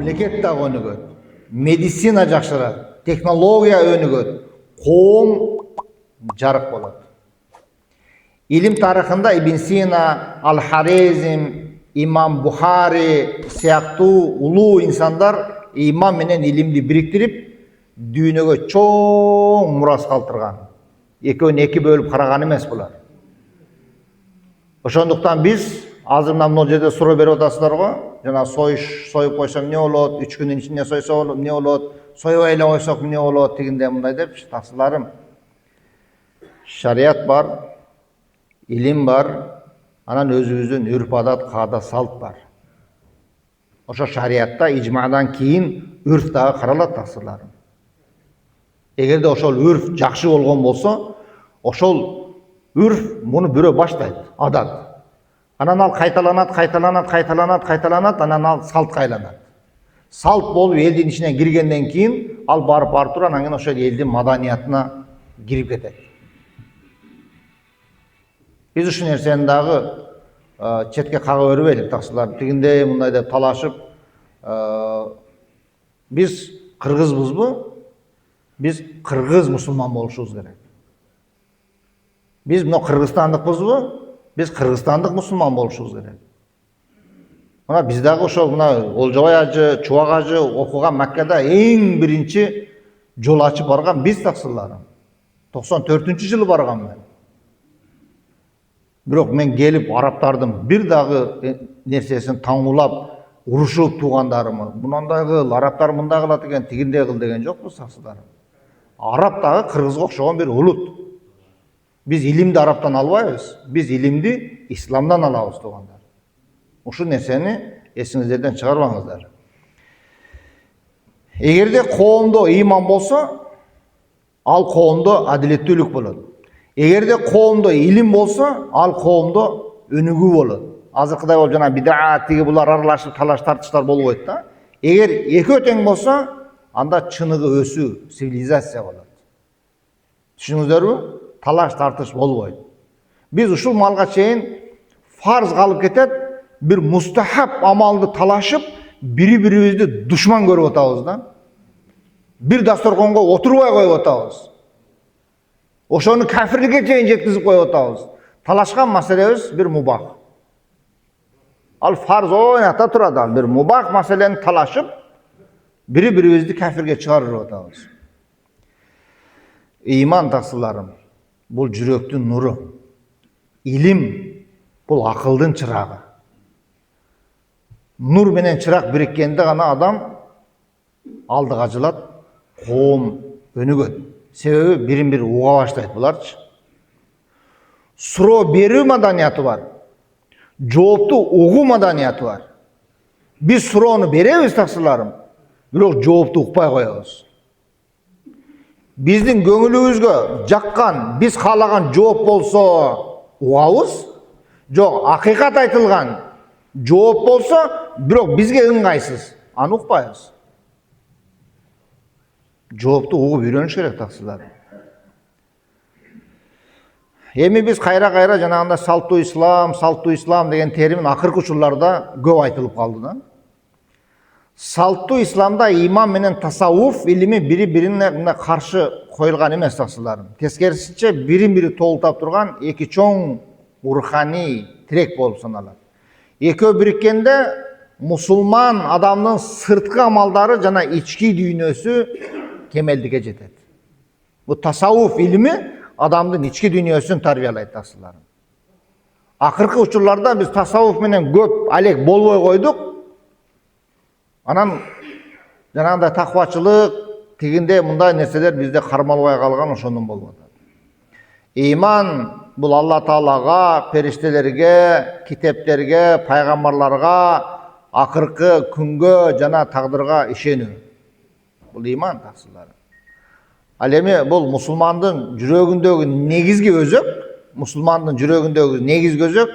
мемлекет да өнүгөт, медицина жакшырат, технология өнүгөт, коом жарык болот. Илим тарыхында Ибн Сина, Ал-Харезм, Имам Бухари сыяктуу улуу инсандар иман менен илимди бириктирип, дүйнөгө чоң мурас калтырган. Экөөнү эки бөлүп караган эмес булар. Ошондуктан биз азыр мына жерде суроо берип атасыздар го, жана союп койсок эмне болот, 3 күндүн ичинде сойсок эмне болот, союбай эле койсок эмне болот дегенде мындай деп, таксыларым. Шарият бар, илим бар, анан өзүбүздүн үрп адат, каада салт бар. Ошо шариатта ижмадан кийин үрф дагы каралат таксыларым. Эгерде ошол үрф жакшы болгон болсо, ошол үрф муну бирөө баштайт, адат. Анан ал кайталанат, анан ал салтка айланат. Салт болуп элдин ичине киргенден кийин ал барып туруп анан ошол элдин маданиятына кирип кетет. Биз ушул нерсени дагы четке кага бербейлик таксылар. Тигинде мындай деп талашып, биз кыргызбызбы? Биз кыргыз мусулман болушубуз керек. Биз мына кыргызстандыкпызбы? Биз кыргызстандык мусулман болушубуз керек. Мына биз дагы ошол мына Олжобай ажы, Чубак ажы окуган Маккада эң биринчи жол ачып барган биз таксыларым. 94-жылы барган мен. Бирок мен келип арабтардын бир дагы нерсесин таңуулап, урушуп туугандарымы, мындай кыл, арабтар мындай кылат экен, тигиндей кыл деген жокпуз таксыларым. Араб дагы кыргызга окшогон бир улут. Биз илимди арабтан албайбыз, биз илимди исламдан алабыз туугандар. Ушул нерсени эсиңиздерден чыгарбаңыздар. Эгерде коомдо ыйман болсо, ал коомдо адилеттүүлүк болот. Эгерде коомдо илим болсо, ал коомдо өнүгүү болот. Азыркыдай болуп жана бидаат тиги булар аралашып талаш тартыштар болбойт да. Эгер экөө тең болсо, анда чыныгы өсүү, цивилизация болот. Түшүнүңүздөрбү? Талаш тартыш болбойт. Биз ушул малга чейин фарз калып кетет, бир мустахаб амалды талашып, бири-бирибизди душман көрүп атабыз да. Бир дасторконго отурбай коюп атабыз. Ошону кафирликке чейин жеткизип коюп атабыз. Талашкан маселебиз бир мубах. Ал фарз ойната турат, ал бир мубах маселени талашып, бири-бирибизди кафирге чыгарып атабыз. Ыйман таксыларым, бул жүрөктүн нуру. Илим бул акылдын чырагы. Нур менен чырак бириккенде гана адам алдыга жылат, коом өнүгөт. Себеби бирин-бири уга баштайт буларчы. Суроо берүү маданияты бар. Жоопту угуу маданияты бар. Биз суроону беребиз таксыларым, бирок жоопту укпай коебуз. Биздин көңүлүбүзгө жаккан, биз каалаган жооп болсо угабыз, жок акыйкат айтылган жооп болсо, бирок бизге ыңгайсыз, аны укпайбыз. Жоопту угуп үйрөнүш керек таксылар. Эми биз кайра жанагындай салттуу ислам деген термин акыркы учурларда көп айтылып калды да. Салттуу исламда иман менен тасаввуф илими бири-бирине каршы коюлган эмес таксыларым. Тескерисинче бирин-бири толуктап турган эки чоң руханий тирек болуп саналат. Экөө бириккенде мусулман адамдын сырткы амалдары жана ички дүйнөсү кемелдикке жетет. Бу тасаввуф илими адамдын ички дүйнөсүн тарбиялайт таксыларым. Акыркы учурларда биз тасаввуф менен көп алек болбой койдук. Анан жанагындай таквачылык, тигинде мындай нерселер бизде кармалбай калган, ошондон болуп атат. Иман бул Алла Таалага, периштелерге, китептерге, пайгамбарларга, акыркы күнгө жана тагдырга ишенүү. Бул иман таксылары. Ал эми бул мусулмандын жүрөгүндөгү негизги өзөк, мусулмандын жүрөгүндөгү негизги өзөк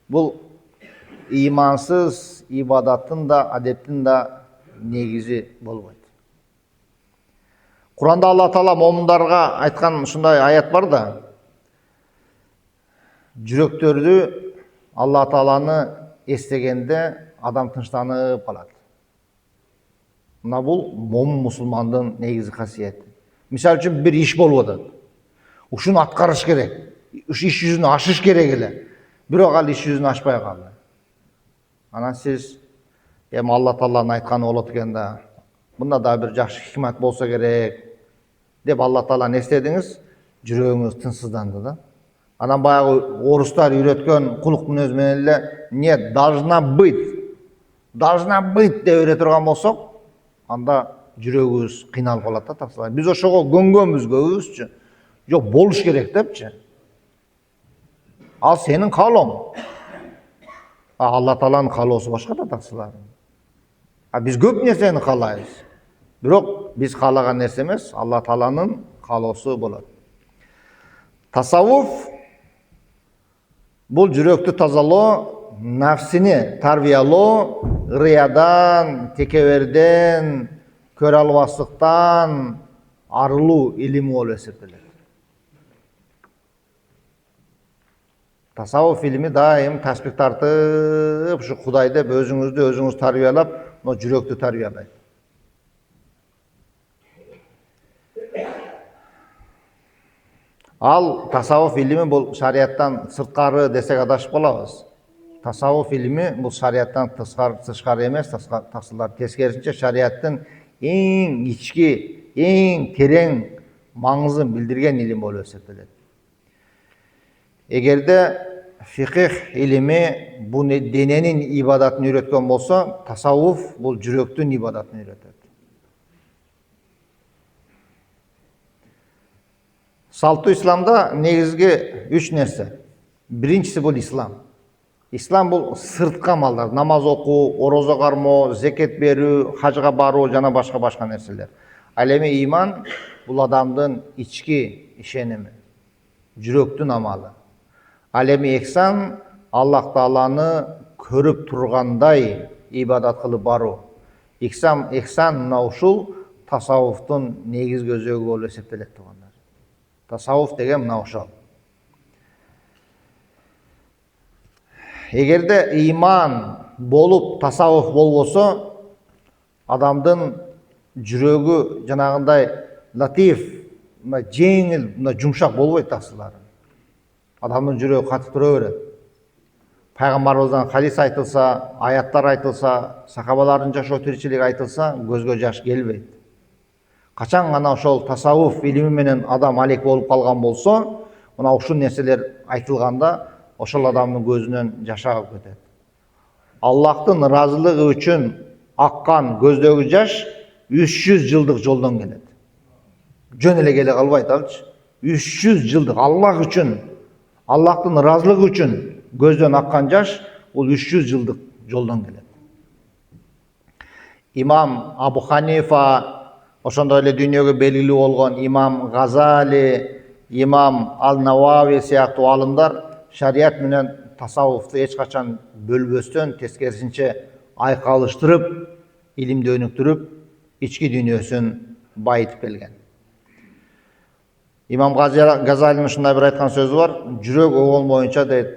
бул имансыз ибадаттын да, адеттин да негизи болбойт. Куранда Алла Таала момундарга айткан ушундай аят бар да. Жүрөктөрдү Алла Тааланы эстегенде адам тынчтанып калат. Мына бул момун мусулмандын негизги касиети. Мисалы үчүн бир иш болуп атат. Ушуну аткарыш керек. Ушу иш жүзүнө ашыш керек эле. Бирок ал иш жүзүнө ашпай калды. Анан сиз эми Алла Тааланын айтканы болот экен да. Мында да бир жакшы хикмат болсо керек деп Алла Тааланы эстедиңиз, жүрөгүңүз тынчсызданды да. Анан баягы орустар үйрөткөн кулук мүнөз менен эле не должна быть деп үйрөтө турган болсок, анда жүрөгүбүз кыйналып калат да таксылар. Биз ошого көнгөнбүз көбүбүзчү. Жок, болуш керек депчи. Ал сенин каалооң. Алла Тааланын каалоосу башка да таксылар. Биз көп нерсени каалайбыз. Бирок биз каалаган нерсе эмес, Алла Тааланын каалоосу болот. Тасаввуф бул жүрөктү тазалоо, нафсини тарбиялоо, ырыядан, текеберден, көрө албастыктан арылуу илими болуп эсептелет. Тасаввуф илими дайым таспих тартып, ушу Кудай деп өзүңүздү өзүңүз тарбиялап, жүрөктү тарбиялайт. Ал тасаввуф илими бул шарияттан сырткары десек адашып калабыз. Тасаввуф илими бул шарияттан тышкары эмес, таксылар тескерисинче шарияттын эң ички, эң терең маңызын билдирген илим болуп эсептелет. Эгерде фиких илими бул дененин ибадатын үйрөткөн болсо, тасаввуф бул жүрөктүн ибадатын үйрөтөт. Салттуу исламда негизги 3 нерсе. Биринчиси бул ислам. Ислам бул сырткы амалдар, намаз окуу, орозо кармоо, зекет берүү, хажга баруу жана башка нерселер. Ал эми иман бул адамдын ички ишеними, жүрөктүн амалы. Ал эми ихсан Аллах Тааланы көрүп тургандай ибадат кылып баруу. Ихсан мына ушул тасаввуфтун негизги өзөгү болуп эсептелет тугандар. Тасаввуф деген мына ошол. Эгерде иман болуп тасаввуф болбосо, адамдын жүрөгү жанагындай латиф, жеңил, жумшак болбойт таксылар. Адамдын жүрөгү катып тура берет. Пайгамбарыбыздан хадис айтылса, аяттар айтылса, сахабалардын жашоо тиричилиги айтылса, көзгө жаш келбейт. Качан гана ошол тасаввуф илими менен адам алек болуп калган болсо, мына ушул нерселер айтылганда, ошол адамдын көзүнөн жаш агып кетет. Аллахтын ыраазылыгы үчүн аккан көздөгү жаш 300 жылдык жолдон келет. Жөн эле келе калбайт алчы. 300 жылдык Аллах үчүн, Аллахтын ыраазылыгы үчүн көздөн аккан жаш бул 300 жылдык жолдон келет. Имам Абу Ханифа, ошондой эле дүйнөгө белгилүү болгон имам Газали, имам Ал-Навави сыяктуу алымдар шарият менен тасаввуфту эч качан бөлбөстөн, тескерисинче айкалыштырып, илимди өнүктүрүп, ички дүйнөсүн байытып келген. Имам Газалинин ушундай бир айткан сөзү бар: жүрөк оголмоюнча дейт,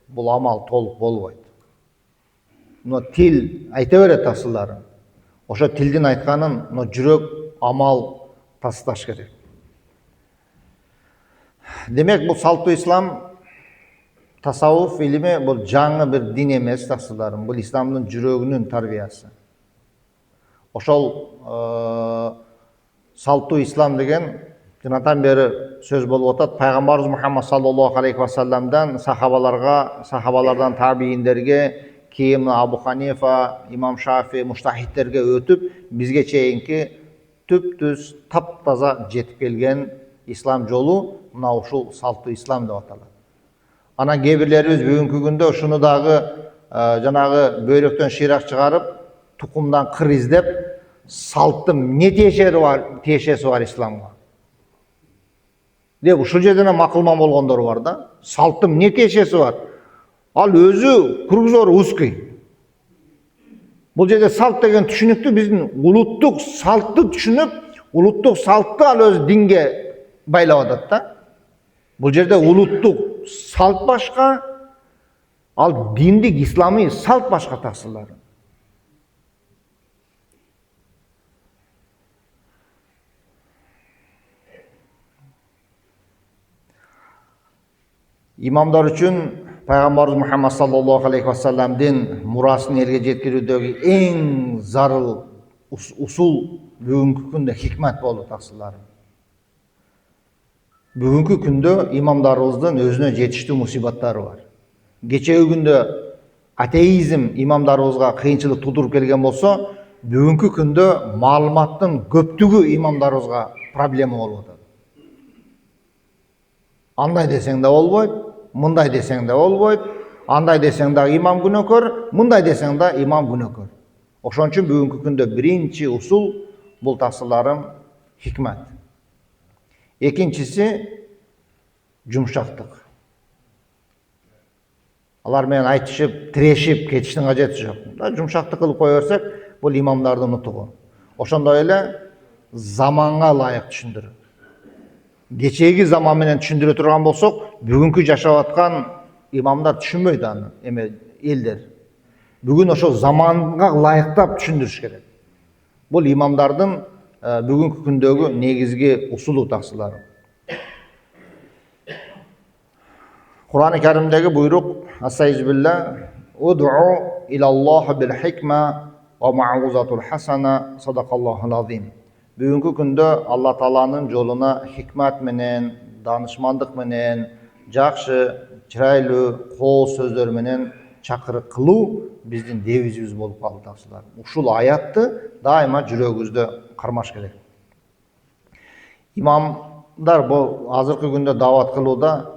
бул амал толук болбойт. Но тил айта берет таксылары. Ошо тилдин айтканын жүрөк амал тасташ керек. Демек бул салттуу ислам, тасаввуф илими бул жаңы бир дин эмес таксыларым, бул исламдын жүрөгүнүн тарбиясы. Ошол салттуу ислам деген жанатан бери сөз болуп атат. Пайгамбарыбыз Мухаммад саллаллаху алейхи ва салламдан сахабалардан табииндерге, кийин Абу Ханифа, имам Шафи, муштахидтерге өтүп, бизге чейинки түп-түз таптаза жетип келген ислам жолу мына ушул салттуу ислам деп аталат. Анан кээ бирлерибиз бүгүнкү күндө ушуну дагы жанагы бөйрөктөн шыйрак чыгарып, тукумдан кыр издеп, салттын эмне тиешеси бар исламга деп ушул жерден макулман болгондор бар да. Салттын эмне тиешеси бар? Ал өзү кругзор узкий. Бул жерде салт деген түшүнүктү биздин улуттук салтты түшүнүп, улуттук салтты ал өзү динге байлап атат да. Бул жерде улуттук салт башка, ал диндик исламий салт башка таксылар. İmamlar üçün Peygamberimiz Muhammed sallallahu aleyhi ve sellem'din murasını elge jetkirүүдөгү eң zarыл usul бүгүнкү күндө hikmet болду таксыларым. Бүгүнкү күндө имамдарыбыздын өзүнө жетиштүү мусибаттары бар. Кечеги күндө атеизм имамдарыбызга кыйынчылык тудуруп келген болсо, бүгүнкү күндө маалыматтын көптүгү имамдарыбызга проблема болуп атат. Андай десең да болбойт, мындай десең да болбойт, андай десең да имам күнөөкөр, мындай десең да имам күнөөкөр. Ошон үчүн бүгүнкү күндө биринчи усул бул таксыларым хикмет. Экинчиси жумшактык. Алар менен айтышып, тирешип кетиштин кажети жок. Жумшактык кылып кое берсек, бул имамдардын нутугу. Ошондой эле заманга ылайык түшүндүрүү. Кечеги заман менен түшүндүрө турган болсок, бүгүнкү жашап аткан имамдар түшүнбөйт аны, элдер. Бүгүн ошо заманга ылайыктап түшүндүрүш керек. Бул имамдардын бүгүнкү күндөгү негизги усулу таксылары. Кур'ан-ы Каримдеги буйрук Астагфируллах, "Уд'у илаллахи бил хикма ва ма'узатул хасана, садакаллахул азим." Бүгүнкү күндө Алла Тааланын жолуна хикмат менен, данышмандык менен, жакшы, чырайлуу кол сөздөр менен чакырык кылуу биздин дебизибиз болуп калды таксылар. Ушул аятты дайыма жүрөгүбүздө кармаш керек. Имамдар бул азыркы күндө дават кылууда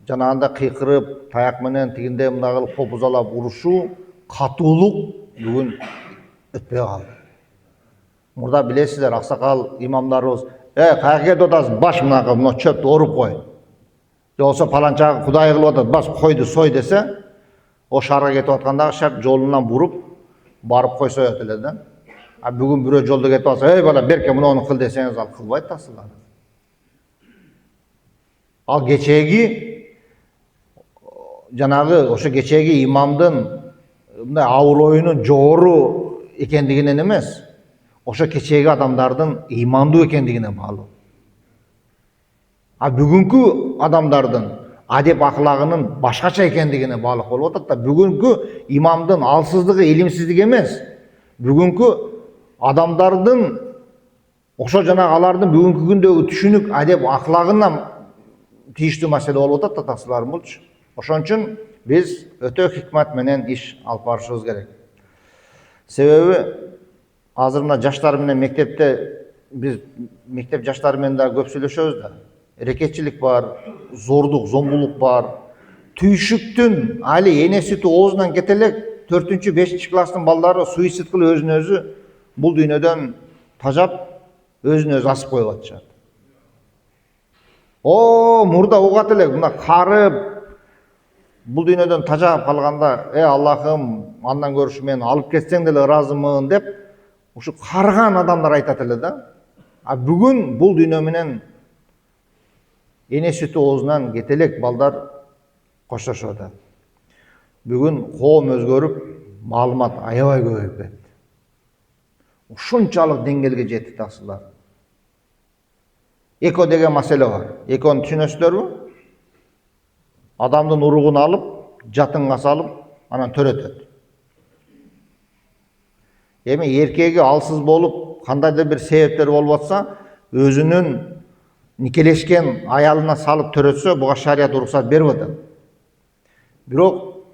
жанагында кыйкырып, таяк менен тигинде мындай кылып попузалап урушуу, катуулук бүгүн өтпөй калды. Мурда билесиздер, аксакал имамдарыбыз, каяка кетип атасың, баш мына чөптү оруп кой. Же болсо паланчага кудай кылып атат, бас койду сой десе, о шаарга кетип аткандагы шарт жолунан буруп, барып кой соёт эле да. А бүгүн бирөө жолдо кетип атса, бала берке муну кыл десеңиз, ал кылбайт таксылар. Ал кечеги жанагы ошо кечеги имамдын мындай ауыр оюнун жогору экендигинен эмес, ошо кечеги адамдардын ыймандуу экендигине баалуу. А бүгүнкү адамдардын адеп аклагынын башкача экендигине баалык болуп атат да. Бүгүнкү имамдын алсыздыгы, илимсиздиги эмес. Бүгүнкү адамдардын ошо жанагы алардын бүгүнкү күндөгү түшүнүк, адеп аклагынан тийиштүү маселе болуп атат да таксыларым болчу. Ошон үчүн биз өтө хикмат менен иш алып барышыбыз керек. Себеби азыр мына жаштар менен мектепте, биз мектеп жаштары менен да көп сүйлөшөбүз да. Рекетчилик бар, зордук, зомбулук бар. Түйшүктүн али эне сүтү оозунан кете элек 4-5 класстын балдары суицид кылып өзүн өзү бул дүйнөдөн тажап, өзүн өзү асып коюп атышат. Мурда угат элек, мына карып, бул дүйнөдөн тажап калганда, Аллахым, андан көрүшү мени алып кетсең деле ыраазымын деп, ушу карыган адамдар айтат эле да. А бүгүн бул дүйнө менен эне сүтү оозунан кете элек балдар коштошуп атат. Бүгүн коом өзгөрүп, маалымат аябай көбөйүп кетти. Ушунчалык деңгээлге жетти таксылар. Эко деген маселе бар. Экону түшүнөсүздөрбү? Адамдын уругун алып, жатынга салып, анан төрөтөт. Эми эркеги алсыз болуп, кандайдыр бир себептер болуп атса, өзүнүн никелешкен аялына салып төрөтсө, буга шарият уруксат берип атат. Бирок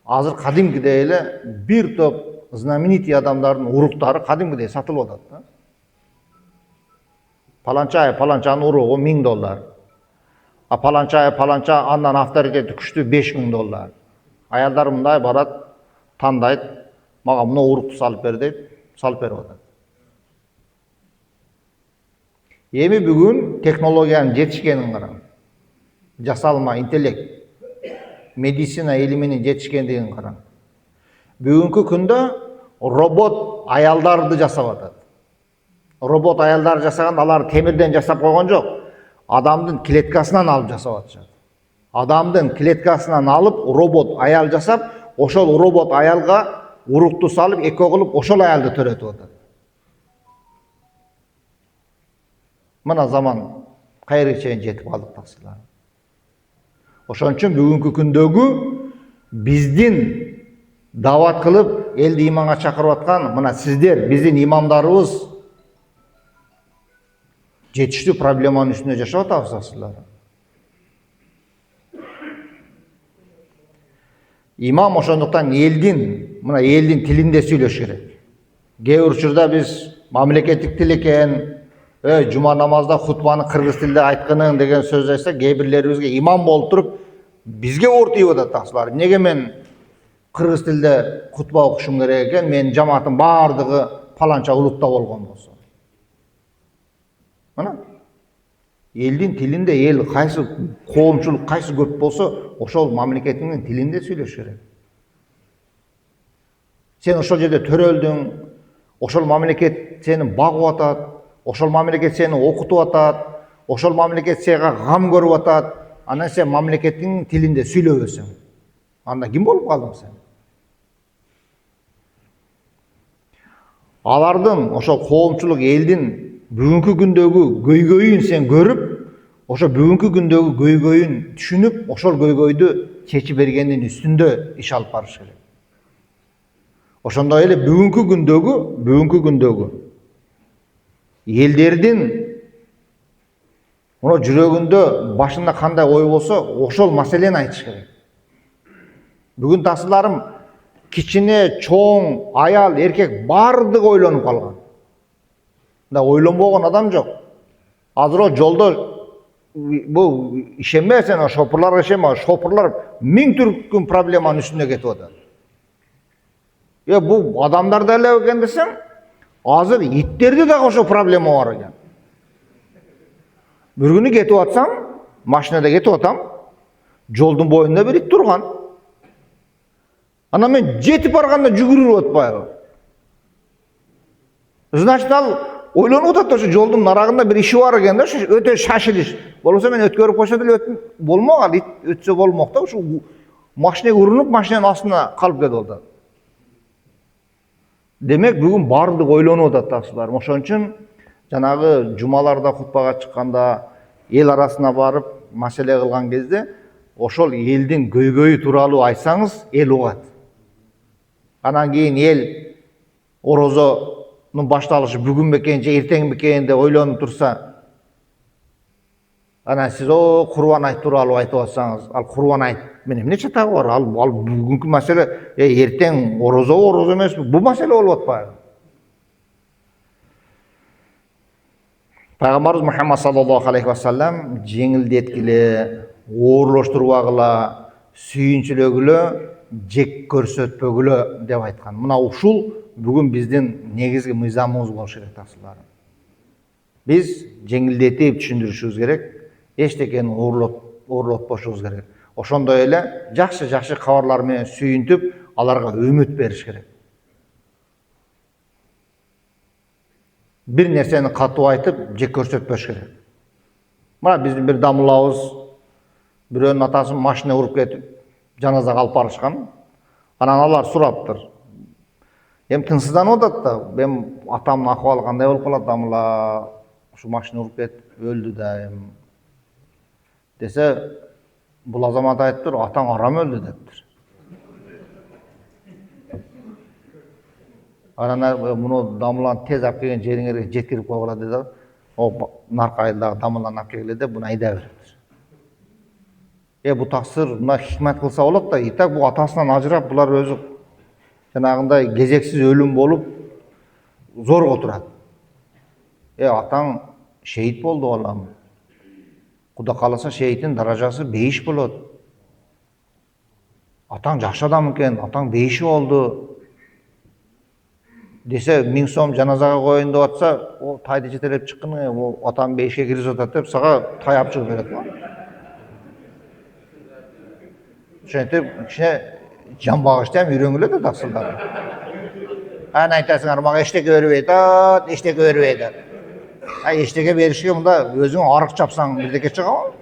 азыр кадимкидей эле бир топ знаменитий адамдардын уруктары кадимкидей сатылып атат да. Паланчанын уругу $1000. А паланча андан авторитети күчтүү $5000. Аялдар мындай барат, тандайт, мага мына урукту салып бер дейт, салып берип атат. Эми бүгүн технологиянын жетишкенин караң. Жасалма, интеллект, медицина илиминин жетишкендигин караң. Бүгүнкү күндө робот аялдарды жасап атат. Робот аялдар жасаганда алар темирден жасап койгон жок. Адамдын клеткасынан алып жасап атышат. Адамдын клеткасынан алып робот аял жасап, ошол робот аялга урукту салып, эко кылып, ошол аялды төрөтүп атат. Мына заман кайерге чейин жетип калдык таксылар. Ошон үчүн бүгүнкү күндөгү биздин дават кылып элди иманга чакырып аткан мына сиздер, биздин имамдарыбыз жетиштүү проблеманын үстүнө жашап атабыз. Имам ошондуктан мына элдин тилинде сүйлөш керек. Кээ бир учурда биз мамлекеттик тил экен, жума намазда хутбаны кыргыз тилде айткының деген сөз айтса, кээ бирлерибизге имам болуп туруп бизге оор тийип атат таксылар. Неге мен кыргыз тилде хутба окушум керек экен, менин жамаатым баардыгы паланча улутта болгон болсо. Мына элдин тилинде эл кайсы коомчулук кайсы көп болсо, ошол мамлекетиңдин тилинде сүйлөш керек. Сен ошол жерде төрөлдүң, ошол мамлекет сени багып атат, ошол мамлекет сени окутуп атат, ошол мамлекет сага гам көрүп атат, анан сен мамлекеттин тилинде сүйлөбөсөң, анда ким болуп калдың сен? Алардын, ошол коомчулук элдин бүгүнкү күндөгү көйгөйүн сен көрүп, ошо бүгүнкү күндөгү көйгөйүн түшүнүп, ошол көйгөйдү чечип бергендин үстүндө иш алып барыш керек. Ошондой эле бүгүнкү күндөгү элдердин мына жүрөгүндө башында кандай ой болсо, ошол маселени айтыш керек. Бүгүн тасыларым кичине, чоң, аял, эркек бардыгы ойлонуп калган. Да ойлонбогон адам жок. Азыр жолдо бул ишенбе сен, шопурларга ишенбе, шопурлар миң түркүн проблеманын үстүнө кетип атат. Бул адамдарда эле экен десем, азыр иттерде дагы ошо проблема бар экен. Бир күнү кетип атсам, машинада кетип атам, жолдун боюнда бир ит турган. Анан мен жетип барганда жүгүрүп атпайбы? Значит, ал ойлонуп атат, ошо жолдун нарагында бир иши бар экен да, өтө шашылыш. Болбосо мен өткөрүп койсо деле болмок, ал ит өтсө болмок да, ушу машинага урунуп, машинанын астына калып кетип атат. Демек, бүгүн бардык ойлонуп атат таксылар. Ошон үчүн жанагы жумаларда хутбага чыкканда, эл арасына барып маселе кылган кезде, ошол элдин көйгөйү тууралуу айтсаңыз, эл угат. Анан кийин эл орозонун башталышы бүгүн бекен же эртең бекен деп ойлонуп турса, анан сиз Курбан айт тууралуу айтып атсаңыз, ал Курбан айт менен эмне чатагы бар? Ал бүгүнкү маселе, эртең орозо эмеспи? Бул маселе болуп атпайбы? Пайгамбарыбыз Мухаммад саллаллаху алейхи ва саллям жеңилдеткиле, оорлоштурбагыла, сүйүнчүлөгүлө, жек көрсөтпөгүлө деп айткан. Мына ушул бүгүн биздин негизги мыйзамыбыз болуш керек таксылар. Биз жеңилдетип түшүндүрүшүбүз керек, эчтекени оорлотпошубуз керек. Ошондой эле жакшы кабарлар менен сүйүнтүп, аларга үмүт бериш керек. Бир нерсени катуу айтып, жек көрсөтпөш керек. Мына биздин бир дамылабыз бирөөнүн атасын машина уруп кетип, жаназага алып барышкан. Анан алар сураптыр. Тынчсызданып атат да, атамдын акыбалы кандай болуп калат, дамыла ушу машина уруп кетип өлдү да десе, бул азамат айтыптыр, атаң арам өлдү дептир. Анан муну дамыланы тез алып келген жериңерге жеткирип койгула деди. Наркайдагы дамыланы алып келгиле деп, буну айдап берет. Бул таксыр мына хикмет кылса болот да, итак бул атасынан ажырап, булар өзү жанагындай кезексиз өлүм болуп зорго турат. Атаң шейит болду балам. Куда кааласа шейиттин даражасы бейиш болот. Атаң жакшы адам экен, атаң бейиши болду десе, 1000 сом жаназага коеюн деп атса, тайды жетелеп чыккын, атаң бейишке киргизип атат деп, сага тай алып чыгып берет. Ошентип кичине жан багышты ham үйрөнгүлө да таксылдар. Аны айтасыңар, мага эчтеке бербейт, эчтеке бербейт. Эчтеке беришке мында өзүң арык чапсаң бирдеке чыгабы?